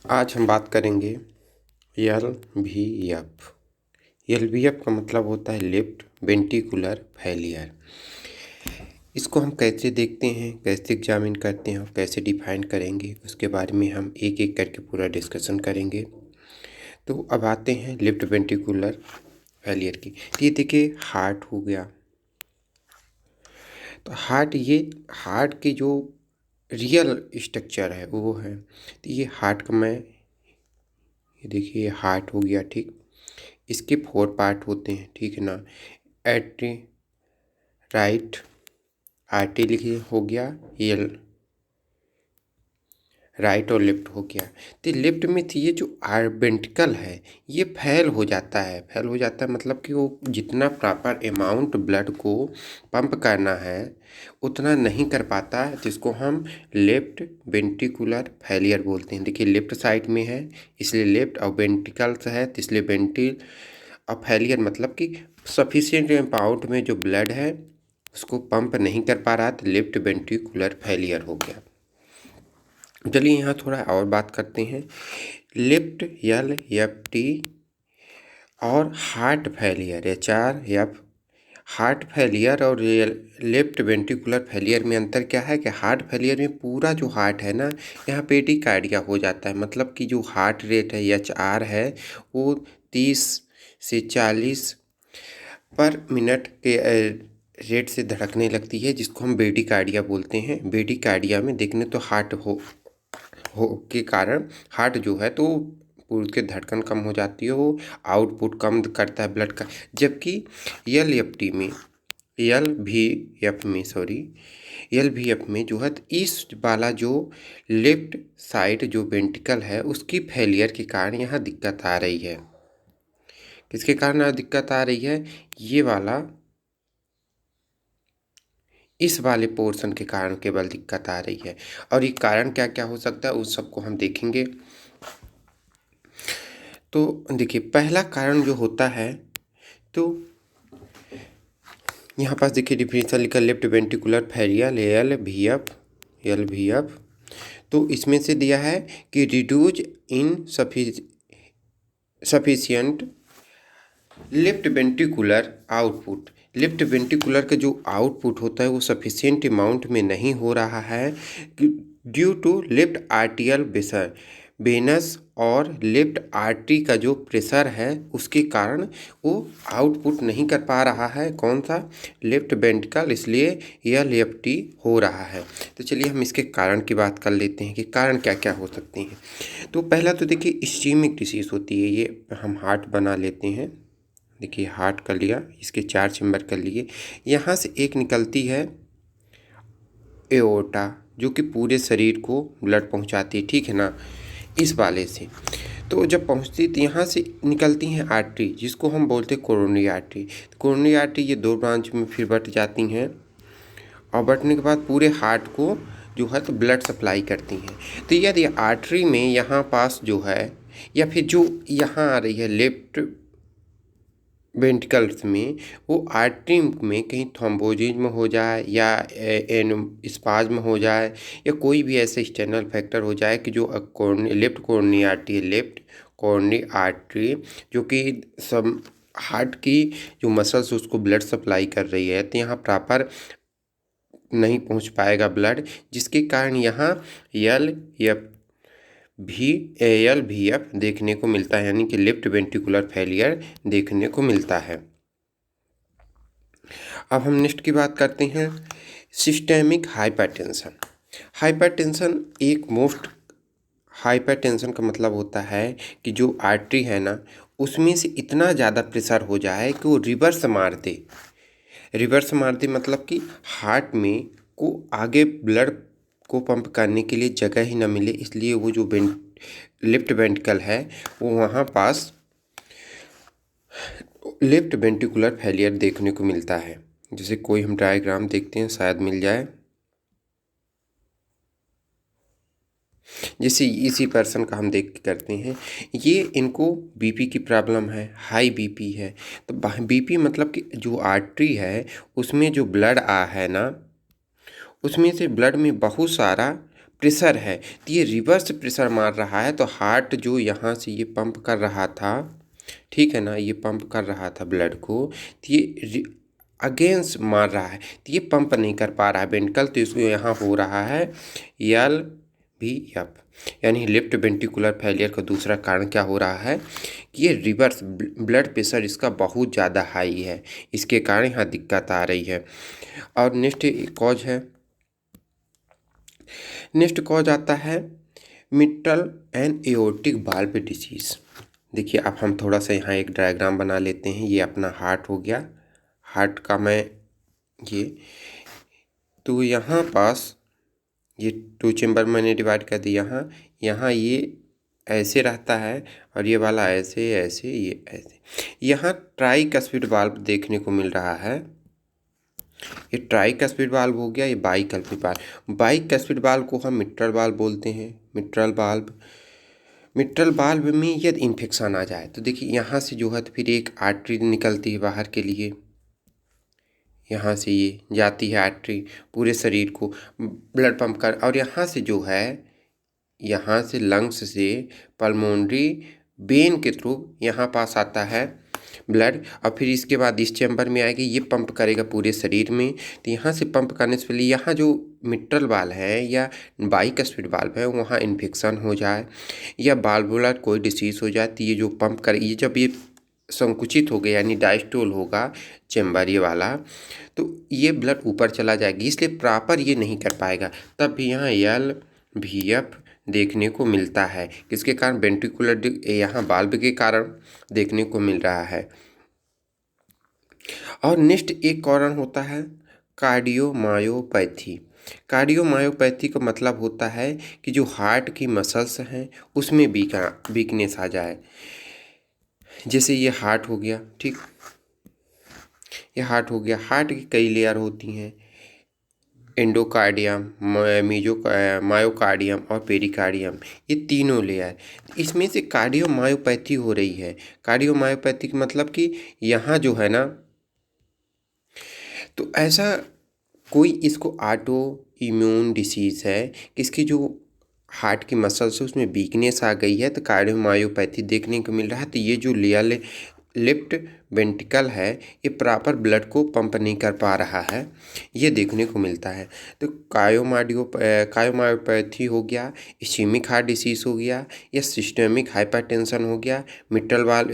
आज हम बात करेंगे LVF। LVF का मतलब होता है लेफ्ट वेंट्रिकुलर फेलियर। इसको हम कैसे देखते हैं, कैसे एग्जामिन करते हैं और कैसे डिफाइन करेंगे, उसके बारे में हम एक एक करके पूरा डिस्कशन करेंगे। तो अब आते हैं लेफ्ट वेंट्रिकुलर फेलियर की। तो ये देखिए हार्ट हो गया। तो हार्ट के जो रियल स्ट्रक्चर है वो है। तो ये हार्ट का ये देखिए हार्ट हो गया, ठीक। इसके 4 पार्ट होते हैं, ठीक है ना। एट्री राइट आर्टरी लिखिए हो गया, एल राइट और लेफ्ट हो गया। तो लेफ्ट में थी ये जो वेंट्रिकल है ये फेल हो जाता है मतलब कि वो जितना प्रॉपर अमाउंट ब्लड को पंप करना है उतना नहीं कर पाता है, जिसको हम लेफ्ट वेंट्रिकुलर फेलियर बोलते हैं। देखिए लेफ्ट साइड में है इसलिए लेफ्ट, और वेंट्रिकल्स है तो इसलिए वेंट्रिकल। और फेलियर मतलब कि सफिशिएंट अमाउंट में जो ब्लड है उसको पंप नहीं कर पा रहा, तो लेफ्ट वेंट्रिकुलर फेलियर हो गया। चलिए यहाँ थोड़ा और बात करते हैं। लेफ्ट LFT और heart failure HRF। Heart failure और लेफ्ट वेंट्रिकुलर फेलियर में अंतर क्या है कि हार्ट फेलियर में पूरा जो हार्ट है ना, यहाँ पेडिकार्डिया हो जाता है। मतलब कि जो हार्ट रेट है HR है वो 30 से 40 पर मिनट के रेट से धड़कने लगती है, जिसको हम बेडिकार्डिया बोलते हैं। बेडिकार्डिया में देखने तो हार्ट हो के कारण हार्ट जो है तो पूरे के धड़कन कम हो जाती है, वो आउटपुट कम करता है ब्लड का। जबकि LFT में LVF में जो है तो इस वाला जो लेफ्ट साइड जो वेंट्रिकल है उसकी फेलियर के कारण यहाँ दिक्कत आ रही है। किसके कारण दिक्कत आ रही है? ये वाला इस वाले पोर्शन के कारण केवल दिक्कत आ रही है। और ये कारण क्या क्या हो सकता है उस सबको हम देखेंगे। तो देखिए पहला कारण जो होता है, तो यहाँ पास देखिए डिफिनेशन लिखा लेफ्ट वेंट्रिकुलर फेलियर LVF। तो इसमें से दिया है कि reduce in sufficient left ventricular output. Left ventricular का जो आउटपुट होता है वो सफिशियंट अमाउंट में नहीं हो रहा है due to left atrial pressure venous, और लेफ्ट आर्टरी का जो प्रेशर है उसके कारण वो आउटपुट नहीं कर पा रहा है। कौन सा? लेफ्ट वेंट्रिकल, इसलिए LFT हो रहा है। तो चलिए हम इसके कारण की बात कर लेते हैं कि कारण क्या क्या हो सकते हैं। तो पहला तो देखिए इस्कीमिक डिसीज होती है, ये हम हार्ट बना लेते हैं। देखिए हार्ट कर लिया, इसके 4 चैम्बर कर लिए। यहाँ से एक निकलती है एओर्टा जो कि पूरे शरीर को ब्लड पहुँचाती है, ठीक है ना, इस वाले से। तो जब पहुँचती तो यहाँ से निकलती हैं आर्टरी जिसको हम बोलते हैं कोरोनरी आर्टरी। कोरोनरी आर्टरी ये 2 ब्रांच में फिर बट जाती हैं, और बटने के बाद पूरे हार्ट को जो है तो ब्लड सप्लाई करती हैं। तो यदि आर्टरी में यहाँ पास जो है या फिर जो यहाँ आ रही है लेफ्ट वेंट्रिकल्स में, वो आर्टरी में कहीं थ्रोम्बोसिस हो जाए या स्पाज्म हो जाए या कोई भी ऐसे एक्सटर्नल फैक्टर हो जाए कि जो left coronary artery left coronary artery जो कि सब हार्ट की जो मसल्स उसको ब्लड सप्लाई कर रही है, तो यहाँ प्रॉपर नहीं पहुँच पाएगा ब्लड, जिसके कारण यहाँ LVF देखने को मिलता है, यानी कि लेफ्ट वेंट्रिकुलर फेलियर देखने को मिलता है। अब हम नेक्स्ट की बात करते हैं सिस्टेमिक हाइपरटेंशन। हाइपरटेंशन एक मोस्ट हाइपरटेंशन का मतलब होता है कि जो आर्टरी है ना उसमें से इतना ज़्यादा प्रेशर हो जाए कि वो रिवर्स मार दे। रिवर्स मार दे मतलब कि हार्ट में को आगे ब्लड को पंप करने के लिए जगह ही ना मिले, इसलिए वो जो लेफ्ट वेंट्रिकल है वो वहाँ पास लेफ्ट वेंट्रिकुलर फेलियर देखने को मिलता है। जैसे कोई हम डायग्राम देखते हैं, शायद मिल जाए। जैसे इसी पर्सन का हम देख के करते हैं, ये इनको बीपी की प्रॉब्लम है, हाई बीपी है। तो बीपी मतलब कि जो आर्टरी है उसमें जो ब्लड है ना उसमें से ब्लड में बहुत सारा प्रेशर है, तो ये रिवर्स प्रेशर मार रहा है। तो हार्ट जो यहाँ से ये पंप कर रहा था, ठीक है ना, ये पंप कर रहा था ब्लड को, तो ये अगेंस्ट मार रहा है, तो ये पंप नहीं कर पा रहा है वेंट्रिकल। तो इसको यहाँ हो रहा है एल भी एफ, यानी लेफ्ट वेंट्रिकुलर फेलियर का दूसरा कारण क्या हो रहा है कि ये रिवर्स ब्लड प्रेशर इसका बहुत ज़्यादा हाई है, इसके कारण यहाँ दिक्कत आ रही है। और नेक्स्ट कॉज है, नेक्स्ट कॉज आता है mitral and aortic valve disease. देखिए अब हम थोड़ा सा यहाँ एक डायग्राम बना लेते हैं। ये अपना हार्ट हो गया, हार्ट का मैं ये, तो यहाँ पास ये 2 चेम्बर मैंने डिवाइड कर दिया। यहाँ यहाँ ये ऐसे रहता है और ये वाला ऐसे ऐसे, ये ऐसे। यहाँ ट्राइकस्पिड वाल्व देखने को मिल रहा है। ये ट्राइकस्पिड वाल्व हो गया, ये बाइकस्पिड वाल्व। बाइकस्पिड वाल्व को हम मिट्रल वाल्व बोलते हैं, मिट्रल वाल्व। मिट्रल वाल्व में यदि इन्फेक्शन आ जाए तो देखिए यहाँ से जो है तो फिर एक आर्टरी निकलती है बाहर के लिए, यहाँ से ये जाती है आर्टरी पूरे शरीर को ब्लड पंप कर, और यहाँ से जो है, यहाँ से लंग्स से पल्मोनरी वेन के थ्रू यहाँ पास आता है ब्लड, और फिर इसके बाद इस चैम्बर में आएगी, ये पंप करेगा पूरे शरीर में। तो यहाँ से पंप करने से पहले यहाँ जो मिट्रल वाल्व है या बाइकस्पिड वाल्व है वहाँ इन्फेक्शन हो जाए या वाल्वुलर कोई डिसीज़ हो जाए, तो ये जो पंप करे, ये जब ये संकुचित हो गया यानी डायस्टोल होगा चैम्बर ये वाला, तो ये ब्लड ऊपर चला जाएगी, इसलिए प्रॉपर ये नहीं कर पाएगा। तब भी यहाँ एल भी एफ देखने को मिलता है, किसके कारण, वेंट्रिकुलर यहाँ वाल्व के कारण देखने को मिल रहा है। और नेक्स्ट एक कारण होता है कार्डियोमायोपैथी। कार्डियोमायोपैथी का मतलब होता है कि जो हार्ट की मसल्स हैं उसमें वीकनेस आ जाए। जैसे ये हार्ट हो गया, ठीक, ये हार्ट हो गया, हार्ट की कई लेयर होती हैं, एंडोकार्डियम, मायोकार्डियम और पेरिकार्डियम, ये तीनों लेयर। इसमें से कार्डियोमायोपैथी हो रही है। कार्डियोमायोपैथी का मतलब कि यहाँ जो है ना, तो ऐसा कोई इसको ऑटो इम्यून डिसीज़ है, इसकी जो हार्ट की मसल्स है उसमें वीकनेस आ गई है, तो कार्डियोमायोपैथी देखने को मिल रहा है। तो ये जो लेफ्ट वेंट्रिकल है ये प्रॉपर ब्लड को पंप नहीं कर पा रहा है, ये देखने को मिलता है। तो कार्डियोमायोपैथी हो गया, इस्केमिक हार्ट डिसीज़ हो गया, या सिस्टेमिक हाइपरटेंशन हो गया, मिट्रल वाल्व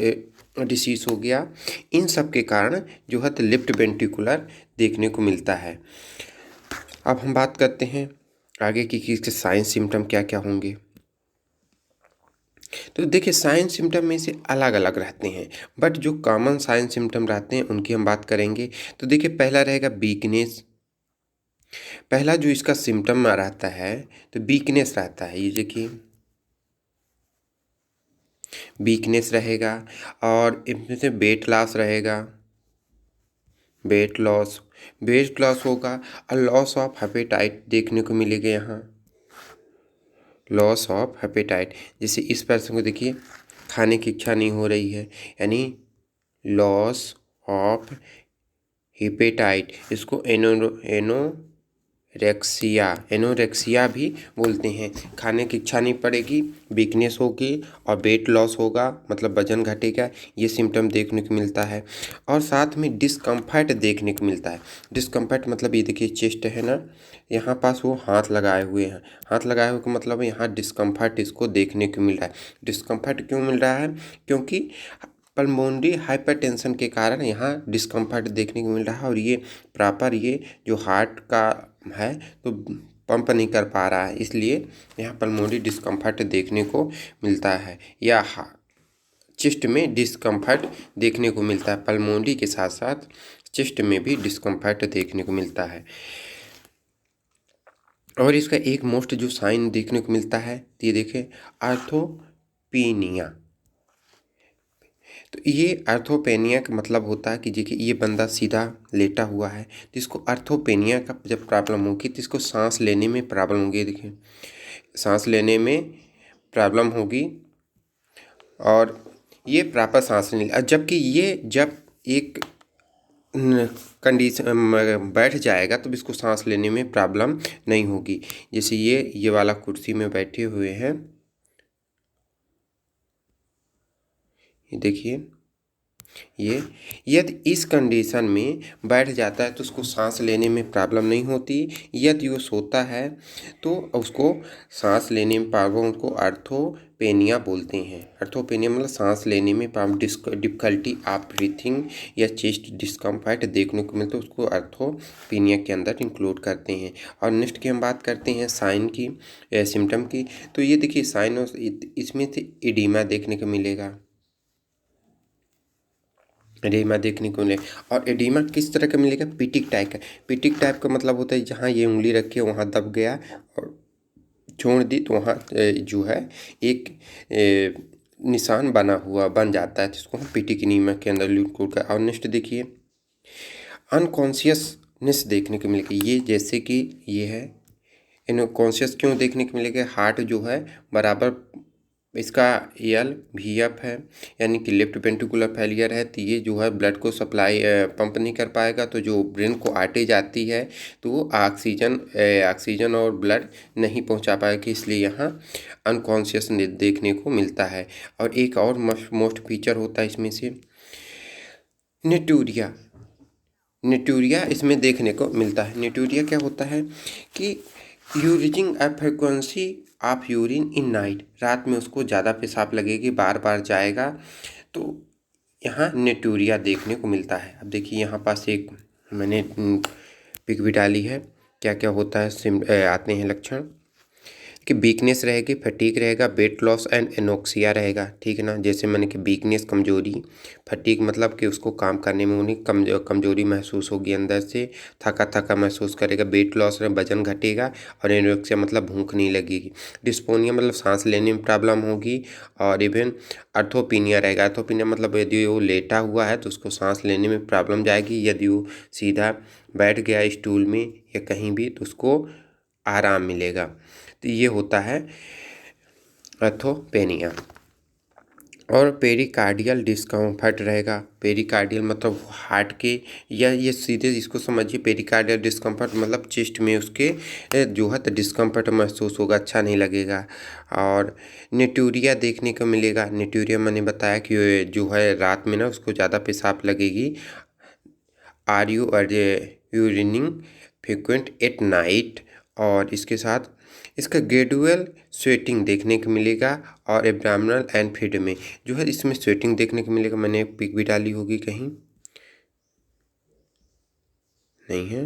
डिसीज़ हो गया, इन सब के कारण जो है तो लेफ्ट वेंट्रिकुलर देखने को मिलता है। अब हम बात करते हैं आगे की कि इसके साइन सिम्टम क्या क्या होंगे। तो देखिए साइन सिम्टम में से अलग अलग रहते हैं, बट जो कॉमन साइन सिम्टम रहते हैं उनकी हम बात करेंगे। तो देखिए पहला रहेगा वीकनेस। पहला जो इसका सिम्टम रहता है तो वीकनेस रहता है, ये देखिए वीकनेस रहेगा, और इसमें से वेट लॉस रहेगा, वेट लॉस होगा, और लॉस ऑफ हेपेटाइट देखने को मिलेगा यहाँ, लॉस ऑफ हेपेटाइट। जैसे इस पर्सन को देखिए खाने की इच्छा नहीं हो रही है, यानी लॉस ऑफ हेपेटाइट, इसको एनोरेक्सिया भी बोलते हैं। खाने की इच्छा नहीं पड़ेगी, वीकनेस होगी और वेट लॉस होगा, मतलब वजन घटेगा, ये सिम्टम देखने को मिलता है। और साथ में डिस्कम्फर्ट देखने को मिलता है। डिस्कम्फर्ट मतलब ये देखिए चेस्ट है ना, यहाँ पास वो हाथ लगाए हुए हैं, हाथ लगाए हुए का मतलब यहाँ डिस्कम्फर्ट इसको देखने को मिल रहा है। डिस्कम्फर्ट क्यों मिल रहा है, क्योंकि पल्मोनरी हाइपरटेंशन के कारण यहाँ डिस्कम्फर्ट देखने को मिल रहा है, और ये प्रॉपर ये जो हार्ट का है तो पंप नहीं कर पा रहा है, इसलिए यहाँ पल्मोनरी डिस्कम्फर्ट देखने को मिलता है, या चेस्ट में डिस्कम्फर्ट देखने को मिलता है। पल्मोनरी के साथ साथ चेस्ट में भी डिस्कम्फर्ट देखने को मिलता है। और इसका एक मोस्ट जो साइन देखने को मिलता है तो ये देखें, आर्थोपेनिया। तो ये आर्थोपेनिया का मतलब होता है कि देखिए ये बंदा सीधा लेटा हुआ है, तो इसको आर्थोपेनिया का जब प्रॉब्लम होगी तो इसको सांस लेने में प्रॉब्लम होगी। देखिए सांस लेने में प्रॉब्लम होगी, और ये प्रॉपर सांस नहीं ले, जबकि ये जब एक कंडीशन बैठ जाएगा तो इसको सांस लेने में प्रॉब्लम नहीं होगी। जैसे ये वाला कुर्सी में बैठे हुए हैं, ये देखिए, ये यदि इस कंडीशन में बैठ जाता है तो उसको सांस लेने में प्रॉब्लम नहीं होती। यदि वो सोता है तो उसको सांस लेने में प्रॉब्लम, को अर्थोपेनिया बोलते हैं। अर्थोपेनिया मतलब सांस लेने में डिफिकल्टी ऑफ ब्रीथिंग या चेस्ट डिस्कम्फर्ट देखने को मिलता है, उसको अर्थोपेनिया के अंदर इंक्लूड करते हैं। और नेक्स्ट की हम बात करते हैं साइन की, सिम्टम की। तो ये देखिए साइन, और इसमें से एडिमा देखने को मिलेगा, एडिमा देखने को मिले। और एडिमा किस तरह का मिलेगा? पिटिक टाइप का। पिटिक टाइप का मतलब होता है जहाँ ये उंगली रखी है वहाँ दब गया और छोड़ दी तो वहाँ जो है एक निशान बन जाता है, जिसको हम पिटिक एनीमिया के अंदर इंक्लूड कर। और नेक्स्ट देखिए, अनकॉन्शियसनेस देखने को मिलेगी। ये जैसे कि ये है, इनकॉन्शियस क्यों देखने को मिलेगा? हार्ट जो है बराबर, इसका एल वी एफ है, यानी कि लेफ्ट वेंट्रिकुलर फेलियर है, तो ये जो है ब्लड को सप्लाई पंप नहीं कर पाएगा, तो जो ब्रेन को आर्टरी जाती है तो वो ऑक्सीजन और ब्लड नहीं पहुंचा पाएगी, इसलिए यहाँ अनकॉन्शियस देखने को मिलता है। और एक और मोस्ट फीचर होता है इसमें से नेटूरिया। नेटूरिया इसमें देखने को मिलता है। नेटूरिया क्या होता है कि urging a frequency of urine in night, रात में उसको ज़्यादा पेशाब लगेगी, बार बार जाएगा, तो यहाँ नेटूरिया देखने को मिलता है। अब देखिए यहाँ पास एक मैंने पिक भी डाली है, क्या क्या होता है आते हैं लक्षण कि वीकनेस रहेगी, फटीग रहेगा, वेट लॉस एंड एनोक्सिया रहेगा, ठीक है ना। जैसे मैंने कि वीकनेस कमजोरी, फटीग मतलब कि उसको काम करने में उन्हें कमजोरी महसूस होगी, अंदर से थका थका महसूस करेगा। वेट लॉस वजन घटेगा, और एनोक्सिया मतलब भूख नहीं लगेगी। डिस्पोनिया मतलब सांस लेने में प्रॉब्लम होगी। और इवन अर्थोपिनिया रहेगा। अर्थोपिनिया मतलब यदि वो लेटा हुआ है तो उसको सांस लेने में प्रॉब्लम जाएगी, यदि वो सीधा बैठ गया स्टूल में या कहीं भी तो उसको आराम मिलेगा। तो ये होता है अर्थोपेनिया। और पेरिकार्डियल डिस्कम्फर्ट रहेगा। पेरिकार्डियल मतलब हार्ट के, या ये सीधे इसको समझिए, पेरिकार्डियल डिस्कम्फर्ट मतलब चेस्ट में उसके जो है तो डिस्कम्फर्ट महसूस होगा, अच्छा नहीं लगेगा। और नेटूरिया देखने को मिलेगा। नेटूरिया मैंने बताया कि जो है रात में ना उसको ज़्यादा पेशाब लगेगी। Are you urinating frequent at night, और इसके साथ इसका ग्रेजुअल स्वेटिंग देखने को मिलेगा। और एब्डामिनल एंड फीड में जो है इसमें स्वेटिंग देखने को मिलेगा। मैंने एक पिक भी डाली होगी, कहीं नहीं है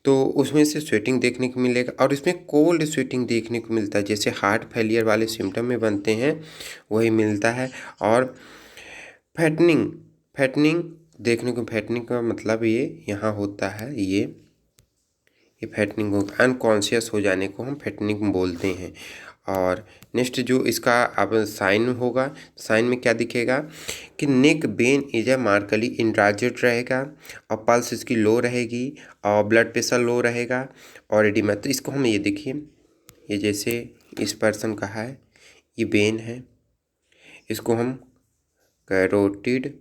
तो उसमें से स्वेटिंग देखने को मिलेगा। और इसमें कोल्ड स्वेटिंग देखने को मिलता है, जैसे हार्ट फेलियर वाले सिम्टम में बनते हैं वही मिलता है। और फैटनिंग, फैटनिंग देखने को, फैटनिंग का मतलब ये यहाँ होता है, ये फैटनिंग हो, अनकॉन्शियस हो जाने को हम फैटनिंग बोलते हैं। और नेक्स्ट जो इसका अब साइन होगा, साइन में क्या दिखेगा कि नेक बेन इज ए मार्कली इंट्राजेट रहेगा, और पल्स इसकी लो रहेगी, और ब्लड प्रेशर लो रहेगा, और एडिमा। तो इसको हम ये देखिए, ये जैसे इस पर्सन का है, ये बेन है, इसको हम कैरोटिड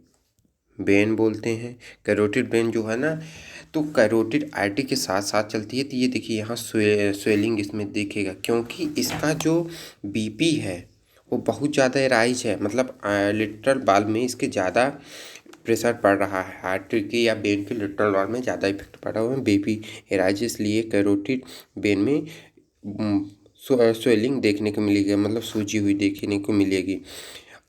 वेन बोलते हैं। कैरोटिड वेन जो है ना, तो कैरोटिड आर्टरी के साथ साथ चलती है। तो ये देखिए यहाँ स्वेलिंग इसमें दिखेगा, क्योंकि इसका जो बीपी है वो बहुत ज़्यादा राइज है, मतलब लिटरल वाल में इसके ज़्यादा प्रेशर पड़ रहा है, आर्टरी के या वेन के लिटरल वाल में ज़्यादा इफेक्ट पड़ा हुआ है, बीपी राइज, इसलिए कैरोटिड वेन में स्वेलिंग देखने को मिलेगी, मतलब सूजी हुई देखने को मिलेगी।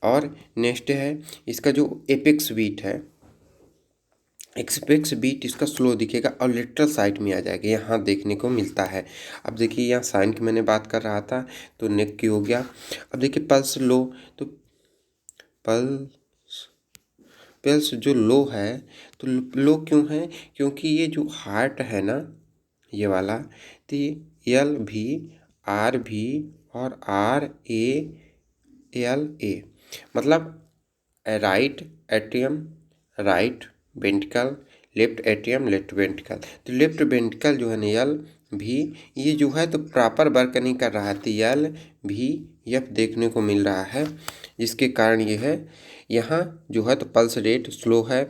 और नेक्स्ट है इसका जो एपेक्स बीट है, एक्सपेक्स बीट इसका स्लो दिखेगा और लिटरल साइड में आ जाएगा, यहाँ देखने को मिलता है। अब देखिए यहाँ साइन की मैंने बात कर रहा था, तो नेक की हो गया। अब देखिए पल्स लो, तो पल्स पल्स जो लो है, तो लो क्यों है? क्योंकि ये जो हार्ट है ना, ये वाला, तो ये एल भी, आर भी, और आर ए एल ए, मतलब right atrium, right ventricle, left atrium, left ventricle. तो लेफ्ट वेंट्रिकल जो है ना एल भी, ये जो है तो प्रॉपर वर्क नहीं कर रहा है, तो एल भी एफ देखने को मिल रहा है, जिसके कारण ये है यहाँ जो है तो पल्स रेट स्लो है,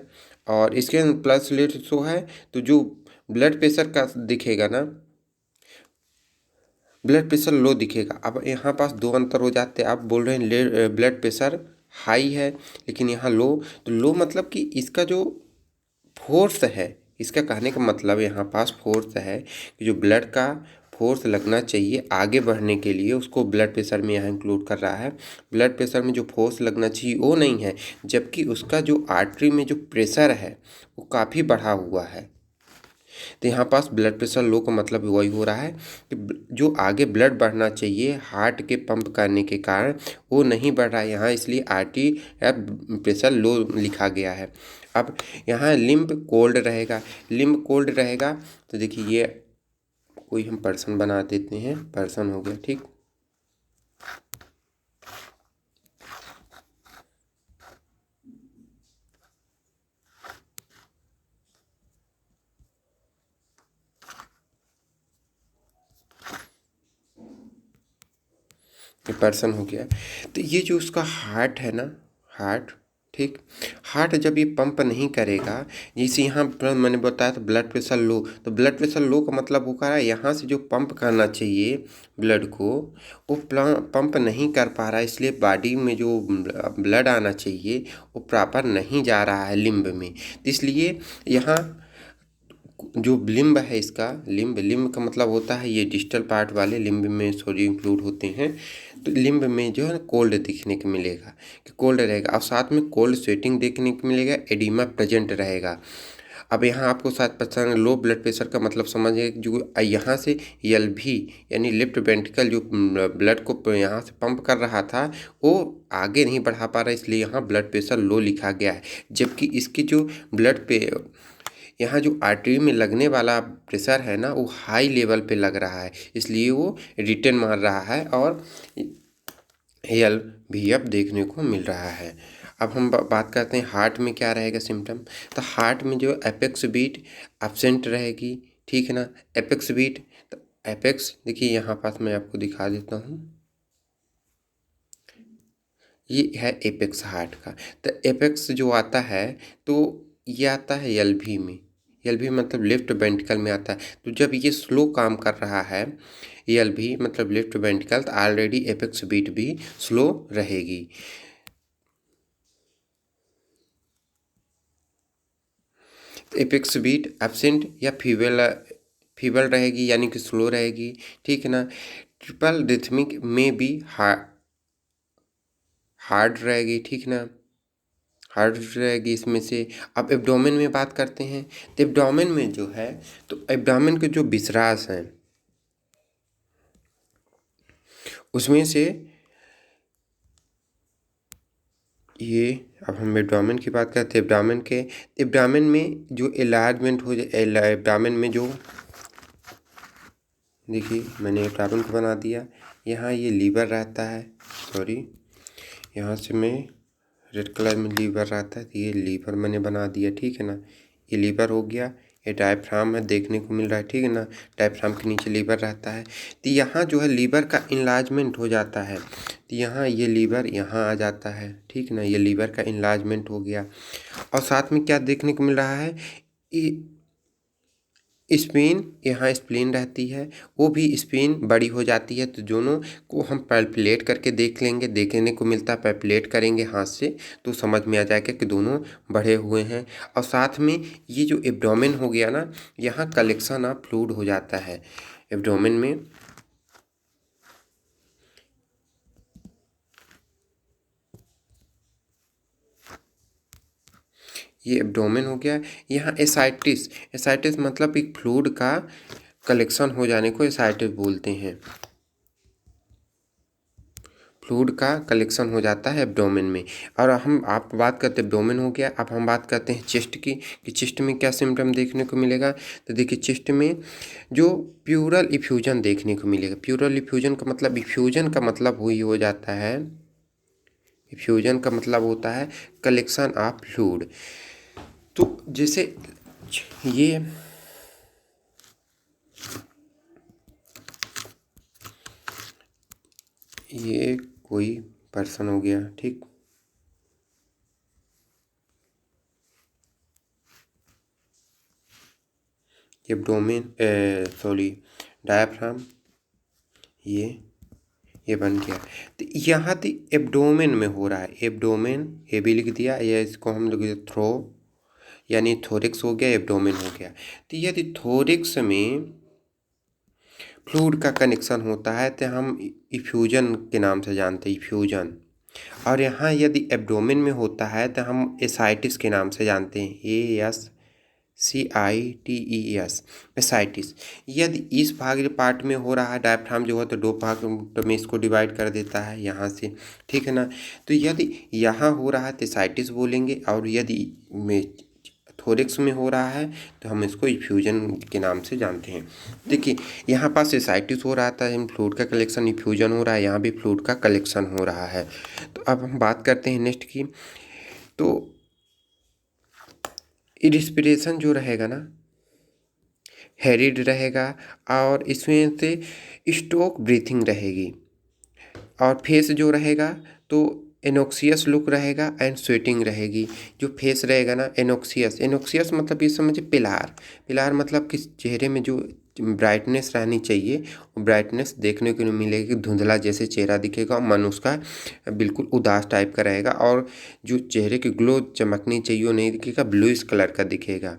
और इसके प्लस रेशो है तो जो ब्लड प्रेशर का दिखेगा ना, ब्लड प्रेशर लो दिखेगा। अब यहाँ पास दो अंतर हो जाते हैं। आप बोल रहे हैं ब्लड प्रेशर हाई है लेकिन यहाँ लो, तो लो मतलब कि इसका जो फोर्स है, इसका कहने का मतलब यहाँ पास फोर्स है कि जो ब्लड का फोर्स लगना चाहिए आगे बढ़ने के लिए, उसको ब्लड प्रेशर में यहाँ इंक्लूड कर रहा है। ब्लड प्रेशर में जो फोर्स लगना चाहिए वो नहीं है, जबकि उसका जो आर्टरी में जो प्रेशर है वो काफ़ी बढ़ा हुआ है। तो यहाँ पास ब्लड प्रेशर लो का मतलब वही हो रहा है कि जो आगे ब्लड बढ़ना चाहिए हार्ट के पंप करने के कारण वो नहीं बढ़ रहा है यहाँ, इसलिए आरटी या प्रेशर लो लिखा गया है। अब यहाँ लिम्ब कोल्ड रहेगा, लिम्ब कोल्ड रहेगा तो देखिए ये कोई हम पर्सन बना देते हैं, पर्सन हो गया, ठीक। ये पर्सन हो गया। तो ये जो उसका हार्ट है ना, हार्ट, ठीक, हार्ट जब ये पंप नहीं करेगा, जैसे यहाँ पर मैंने बताया था ब्लड प्रेशर लो, तो ब्लड प्रेशर लो का मतलब वो कह रहा है यहाँ से जो पंप करना चाहिए ब्लड को वो पंप नहीं कर पा रहा है, इसलिए बॉडी में जो ब्लड आना चाहिए वो प्रॉपर नहीं जा रहा है लिम्ब में। तो इसलिए यहाँ जो लिम्ब है, इसका लिम्ब, लिम्ब का मतलब होता है ये डिस्टल पार्ट वाले लिम्ब में सॉरी इंक्लूड होते हैं। तो लिम्ब में जो है कोल्ड दिखने को मिलेगा कि कोल्ड रहेगा, और साथ में कोल्ड स्वेटिंग देखने को मिलेगा, एडिमा प्रेजेंट रहेगा। अब यहाँ आपको शायद पता है लो ब्लड प्रेशर का मतलब समझिए, जो यहाँ से एल भी यानी लेफ्ट वेंट्रिकल जो ब्लड को यहाँ से पंप कर रहा था वो आगे नहीं बढ़ा पा रहा, इसलिए यहाँ ब्लड प्रेशर लो लिखा गया है। जबकि इसकी जो ब्लड पे यहाँ जो आर्टरी में लगने वाला प्रेशर है ना वो हाई लेवल पे लग रहा है, इसलिए वो रिटर्न मार रहा है और एल भी अब देखने को मिल रहा है। अब हम बात करते हैं हार्ट में क्या रहेगा सिम्टम। तो हार्ट में जो एपेक्स बीट एब्सेंट रहेगी, ठीक है ना। एपेक्स बीट, तो एपेक्स देखिए यहाँ पास मैं आपको दिखा देता हूँ, ये है एपेक्स हार्ट का। तो एपेक्स जो आता है तो ये आता है एलवी में, एलवी मतलब लेफ्ट वेंट्रिकल में आता है। तो जब ये स्लो काम कर रहा है एलवी मतलब लेफ्ट वेंट्रिकल, तो ऑलरेडी एपेक्स बीट भी स्लो रहेगी। एपेक्स बीट एब्सेंट या फीबल, फीबल रहेगी यानी कि स्लो रहेगी, ठीक है ना। ट्रिपल रिथमिक में भी हार्ड रहेगी, ठीक ना, हार्ड रहेगी इसमें से। अब एब्डोमेन में बात करते हैं, तो एब्डोमेन में जो है, तो एब्डोमेन के जो विसरास हैं उसमें से ये, अब हम एब्डोमेन की बात करते हैं, एब्डोमेन के, एब्डोमेन में जो एलार्जमेंट हो जाए, एब्डोमेन में जो देखिए मैंने एब्डोमेन को बना दिया, यहाँ ये लीवर रहता है, सॉरी यहाँ से मैं रेड कलर में लीवर रहता है, तो ये लीवर मैंने बना दिया, ठीक है ना। ये लीवर हो गया, ये डायफ्राम है देखने को मिल रहा है, ठीक है ना। डायफ्राम के नीचे लीवर रहता है, तो यहाँ जो है लीवर का इनलार्जमेंट हो जाता है, तो यहाँ ये लीवर यहाँ आ जाता है, ठीक है ना। ये लीवर का इनलार्जमेंट हो गया, और साथ में क्या देखने को मिल रहा है, स्पेन, यहाँ स्प्लीन रहती है, वो भी स्पेन बड़ी हो जाती है। तो दोनों को हम पैल्पुलेट करके देख लेंगे, देखने को मिलता है, पैल्पुलेट करेंगे हाथ से तो समझ में आ जाएगा कि दोनों बढ़े हुए हैं। और साथ में ये जो एब्डोमेन हो गया ना, यहाँ कलेक्शन ऑफ फ्लूइड हो जाता है एब्डोमेन में। ये एब्डोमेन हो गया। यहाँ एसाइटिस, एसाइटिस मतलब एक फ्लूइड का कलेक्शन हो जाने को एसाइटिस बोलते हैं, फ्लूइड का कलेक्शन हो जाता है एब्डोमेन में। और हम आप बात करते हैं एब्डोमेन हो गया, अब हम बात करते हैं चेस्ट की, कि चेस्ट में क्या सिम्टम देखने को मिलेगा। तो देखिए चेस्ट में जो प्यूरल इफ्यूजन देखने को मिलेगा, प्यूरल इफ्यूजन का मतलब, इफ्यूजन का मतलब वही हो जाता है, इफ्यूजन का मतलब होता है कलेक्शन ऑफ फ्लूइड। तो जैसे ये कोई पर्सन हो गया, ठीक। एब्डोमेन, सॉरी, डायाफ्राम, ये बन गया। तो यहाँ तो एब्डोमेन में हो रहा है, एब्डोमेन ये भी लिख दिया, या इसको हम लोग थ्रो यानी थोरिक्स हो गया, एब्डोमेन हो गया। तो यदि थोरिक्स में फ्लूइड का कनेक्शन होता है तो हम इफ्यूजन के नाम से जानते हैं, इफ्यूजन। और यहाँ यदि एब्डोमेन में होता है तो हम एसाइटिस के नाम से जानते हैं, ASCITES, एसाइटिस। यदि इस भाग पार्ट में हो रहा है, डायफ्राम जो है तो दो भाग में इसको डिवाइड कर देता है यहाँ से, ठीक है ना। तो यदि यहाँ हो रहा है तो एसाइटिस बोलेंगे, और यदि में थोरिक्स में हो रहा है तो हम इसको इफ्यूजन के नाम से जानते हैं। देखिए यहाँ पास एसाइटिस हो रहा था, फ्लूइड का कलेक्शन, इफ्यूजन हो रहा है, यहाँ भी फ्लूइड का कलेक्शन हो रहा है। तो अब हम बात करते हैं नेक्स्ट की। तो रिस्पिरेशन जो रहेगा ना, हैरिड रहेगा, और इसमें से स्टोक ब्रीथिंग रहेगी, और फेस जो रहेगा तो एनोक्सियस लुक रहेगा एंड स्वेटिंग रहेगी। जो फेस रहेगा ना, एनोक्सियस, एनोक्सियस मतलब ये समझिए पिलार, पिलार मतलब कि चेहरे में जो ब्राइटनेस रहनी चाहिए वो ब्राइटनेस देखने को नहीं मिलेगी, धुंधला जैसे चेहरा दिखेगा, और मन उसका बिल्कुल उदास टाइप का रहेगा, और जो चेहरे की ग्लो चमकनी चाहिए वो नहीं दिखेगा, ब्लूइश कलर का दिखेगा,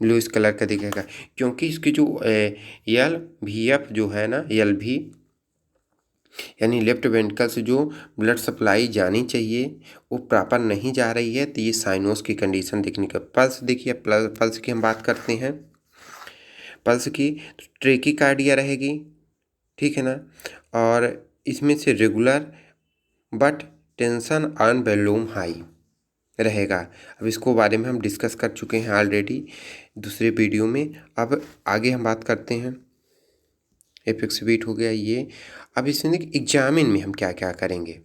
ब्लूइश कलर का दिखेगा। क्योंकि इसकी जो LVF जो है ना, LV यानी लेफ्ट वेंट्रिकल से जो ब्लड सप्लाई जानी चाहिए वो प्रॉपर नहीं जा रही है, तो ये साइनोस की कंडीशन देखने का। पल्स देखिए, पल्स की हम बात करते हैं, पल्स की ट्रेकिकार्डिया रहेगी, ठीक है ना। और इसमें से regular but tension on volume high रहेगा। अब इसको बारे में हम डिस्कस कर चुके हैं ऑलरेडी दूसरे वीडियो में। अब आगे हम बात करते हैं, एपेक्स बीट हो गया ये। अब इसमें एग्जामिन में हम क्या क्या करेंगे।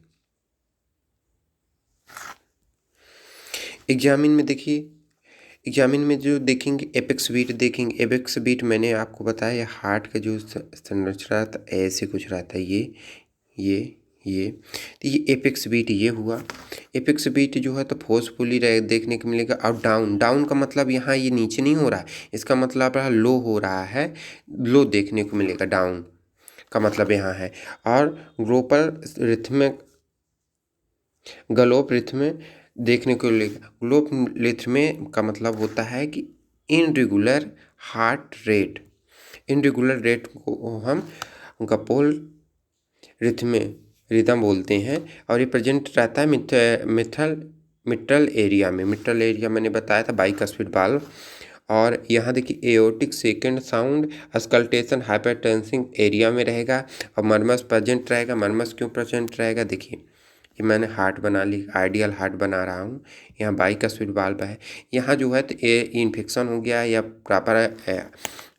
एग्जामिन में देखिए, एग्जामिन में जो देखेंगे एपेक्स बीट देखेंगे। एपेक्स बीट मैंने आपको बताया हार्ट का जो संरचना था ऐसे कुछ रहता है, ये तो ये एपेक्स बीट ये हुआ। एपेक्स बीट जो है तो फोर्सफुली रहे देखने को मिलेगा। और डाउन, डाउन का मतलब यहाँ ये नीचे नहीं हो रहा है, इसका मतलब रहा लो हो रहा है, लो देखने को मिलेगा, डाउन का मतलब यहाँ है। और ग्लोपल रिथम, गलोप रिथम देखने को मिलेगा। ग्लोप रिथम का मतलब होता है कि irregular heart rate, irregular rate को हम गपोल रिदम बोलते हैं। और ये प्रेजेंट रहता है मिट्रल एरिया में, मिट्रल एरिया मैंने बताया था बाइकस्पिड वाल्व। और यहाँ देखिए aortic second sound auscultation hypertensive area में रहेगा, और मर्मस प्रेजेंट रहेगा। मर्मस क्यों प्रेजेंट रहेगा, देखिए ये मैंने हार्ट बना ली, आइडियल हार्ट बना रहा हूँ, यहाँ बाइकस्पिड वाल्व है। यहाँ जो है तो ये इन्फेक्शन हो गया या प्रॉपर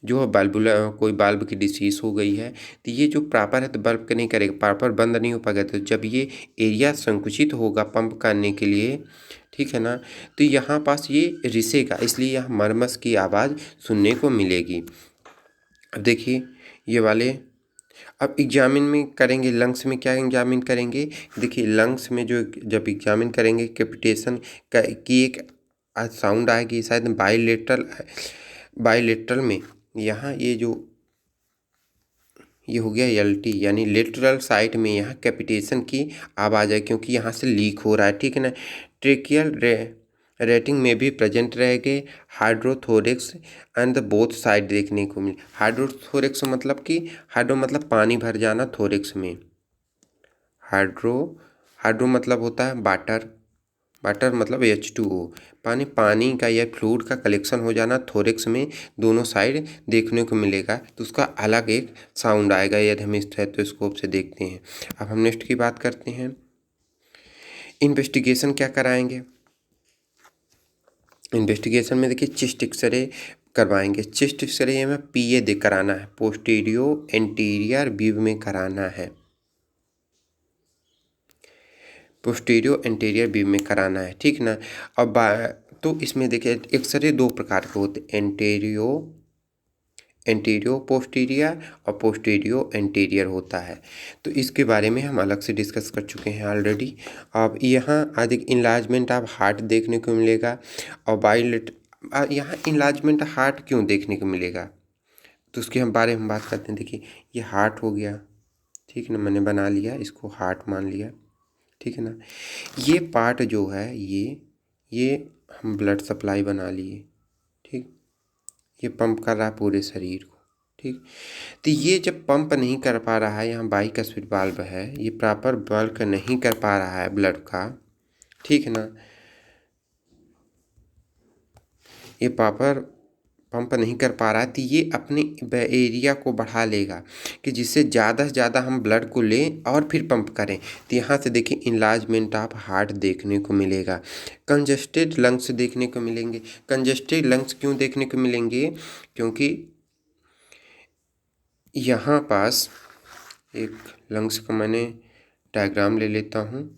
जो है बाल्बुला कोई बाल्ब की डिसीज हो गई है, तो ये जो प्रॉपर है तो बल्ब का नहीं करेगा, प्रॉपर बंद नहीं हो पाएगा। तो जब ये एरिया संकुचित होगा पंप करने के लिए, ठीक है ना, तो यहाँ पास ये रिसेगा, इसलिए यहाँ मरमस की आवाज़ सुनने को मिलेगी। अब देखिए ये वाले, अब एग्जामिन में करेंगे लंग्स में, क्या एग्जामिन करेंगे। देखिए लंग्स में जो जब एग्जामिन करेंगे कैपिटेशन की एक साउंड आएगी, शायद बाईलेटरल में यहाँ ये जो ये हो गया LT यानी लेटरल साइड में यहाँ कैपिटेशन की आवाज़ है, क्योंकि यहाँ से लीक हो रहा है, ठीक है ना। ट्रेकियल रेटिंग में भी प्रेजेंट रहेंगे हाइड्रोथोरिक्स एंड द बोथ साइड देखने को मिले। हाइड्रोथोरिक्स मतलब कि हाइड्रो मतलब पानी भर जाना, थोरिक्स में हाइड्रो मतलब होता है वाटर, वाटर मतलब H2O, पानी का या फ्लूइड का कलेक्शन हो जाना थोरिक्स में दोनों साइड देखने को मिलेगा। तो उसका अलग एक साउंड आएगा यदि हम स्टेथोस्कोप से देखते हैं। अब हम नेक्स्ट की बात करते हैं, इन्वेस्टिगेशन क्या कराएंगे। इन्वेस्टिगेशन में देखिए चेस्ट एक्सरे करवाएंगे। चेस्ट एक्सरे में PA दे कराना है, पोस्टीरियो एंटीरियर व्यू में कराना है, पोस्टीरियो एंटीरियर व्यू में कराना है, ठीक ना। अब तो इसमें देखिए एक्सरे दो प्रकार के होते हैं, एंटीरियो पोस्टीरियर और पोस्टीरियो एंटीरियर होता है। तो इसके बारे में हम अलग से डिस्कस कर चुके हैं ऑलरेडी। अब यहाँ अधिक इनलार्जमेंट ऑफ हार्ट देखने को मिलेगा, और यहाँ इनलार्जमेंट हार्ट क्यों देखने को मिलेगा, तो उसके हम बारे में बात करते हैं। देखिए ये हार्ट हो गया, ठीक है ना, मैंने बना लिया इसको हार्ट मान लिया, ठीक है ना। ये पार्ट जो है ये हम ब्लड सप्लाई बना लिए, ठीक। ये पंप कर रहा है पूरे शरीर को, ठीक। तो ये जब पंप नहीं कर पा रहा है, यहाँ बाइकस्पिड वाल्व है, ये प्रॉपर बल्क नहीं कर पा रहा है ब्लड का, ठीक है ना, ये प्रॉपर पंप नहीं कर पा रहा है, तो ये अपने एरिया को बढ़ा लेगा कि जिससे ज़्यादा से ज़्यादा हम ब्लड को लें और फिर पंप करें। तो यहाँ से देखिए इनलार्जमेंट ऑफ हार्ट देखने को मिलेगा, कंजस्टेड लंग्स देखने को मिलेंगे। कंजस्टेड लंग्स क्यों देखने को मिलेंगे, क्योंकि यहाँ पास एक लंग्स का मैंने डायग्राम ले लेता हूँ।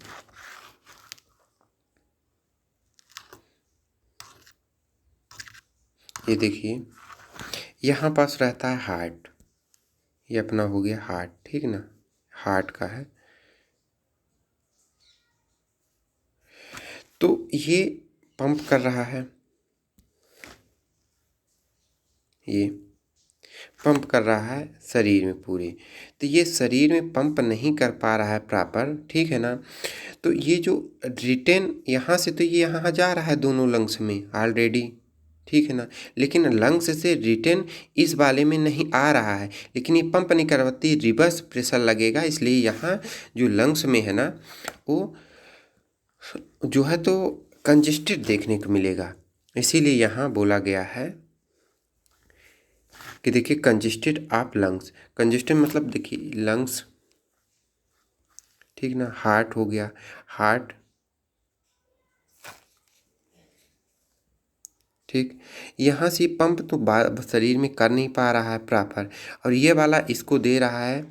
ये देखिए यहाँ पास रहता है हार्ट, ये अपना हो गया हार्ट, ठीक ना, हार्ट का है। तो ये पंप कर रहा है, ये पंप कर रहा है शरीर में पूरे। तो ये शरीर में पंप नहीं कर पा रहा है प्रॉपर, ठीक है ना। तो ये जो रिटेन यहाँ से, तो ये यहाँ जा रहा है दोनों लंग्स में ऑलरेडी, ठीक है ना, लेकिन लंग्स से रिटेन इस वाले में नहीं आ रहा है, लेकिन ये पंप नहीं कर पाती, रिवर्स प्रेशर लगेगा, इसलिए यहाँ जो लंग्स में है ना वो जो है तो कंजेस्टेड देखने को मिलेगा। इसीलिए यहाँ बोला गया है कि देखिए कंजेस्टेड ऑफ लंग्स, कंजेस्टेड मतलब देखिए लंग्स, ठीक ना, हार्ट हो गया, हार्ट, ठीक। यहाँ से पंप तो शरीर में कर नहीं पा रहा है प्रॉपर, और ये वाला इसको दे रहा है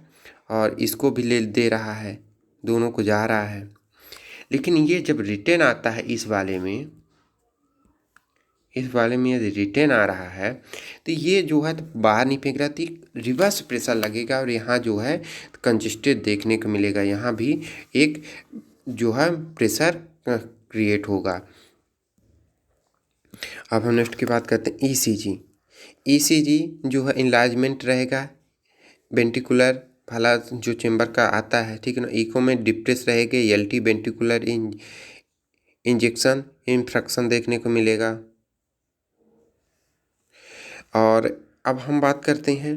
और इसको भी ले दे रहा है, दोनों को जा रहा है। लेकिन ये जब रिटर्न आता है इस वाले में, इस वाले में यदि रिटर्न आ रहा है तो ये जो है तो बाहर नहीं फेंक रहा, तो रिवर्स प्रेशर लगेगा और यहाँ जो है कंजेस्टेड देखने को मिलेगा, यहाँ भी एक जो है प्रेशर क्रिएट होगा। अब हम नेक्स्ट की बात करते हैं ईसीजी। ईसीजी जो है इनलार्जमेंट रहेगा वेंट्रिकुलर वाला जो चेम्बर का आता है, ठीक है ना। इको में डिप्रेस रहेगा, एलटी वेंट्रिकुलर इंजेक्शन इन्फेक्शन देखने को मिलेगा। और अब हम बात करते हैं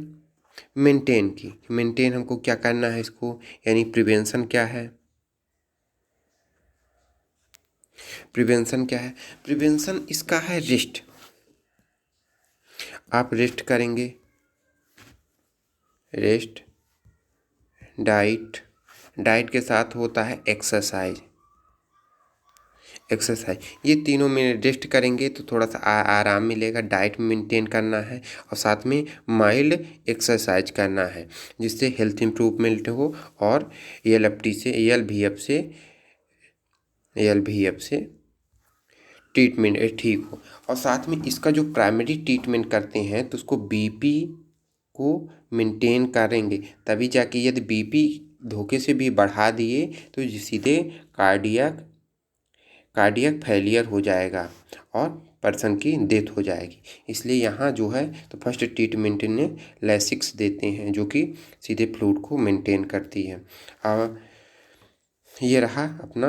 मेंटेन की, मेंटेन हमको क्या करना है इसको, यानी प्रिवेंशन क्या है। प्रिवेंशन क्या है, प्रिवेंशन इसका है रेस्ट, आप रेस्ट करेंगे, रेस्ट, डाइट, डाइट के साथ होता है एक्सरसाइज, एक्सरसाइज, ये तीनों में रेस्ट करेंगे तो थोड़ा सा आराम मिलेगा। डाइट मेंटेन करना है और साथ में माइल्ड एक्सरसाइज करना है जिससे हेल्थ इम्प्रूवमेंट हो और एएलएफटी से एएलवीएफ से ट्रीटमेंट ठीक हो। और साथ में इसका जो प्राइमरी ट्रीटमेंट करते हैं तो उसको बीपी को मेंटेन करेंगे, तभी जाके यदि बीपी धोखे से भी बढ़ा दिए तो सीधे कार्डियक फेलियर हो जाएगा और पर्सन की डेथ हो जाएगी। इसलिए यहाँ जो है तो फर्स्ट ट्रीटमेंट ने लैसिक्स देते हैं जो कि सीधे फ्लूइड को मेंटेन करती है। और ये रहा अपना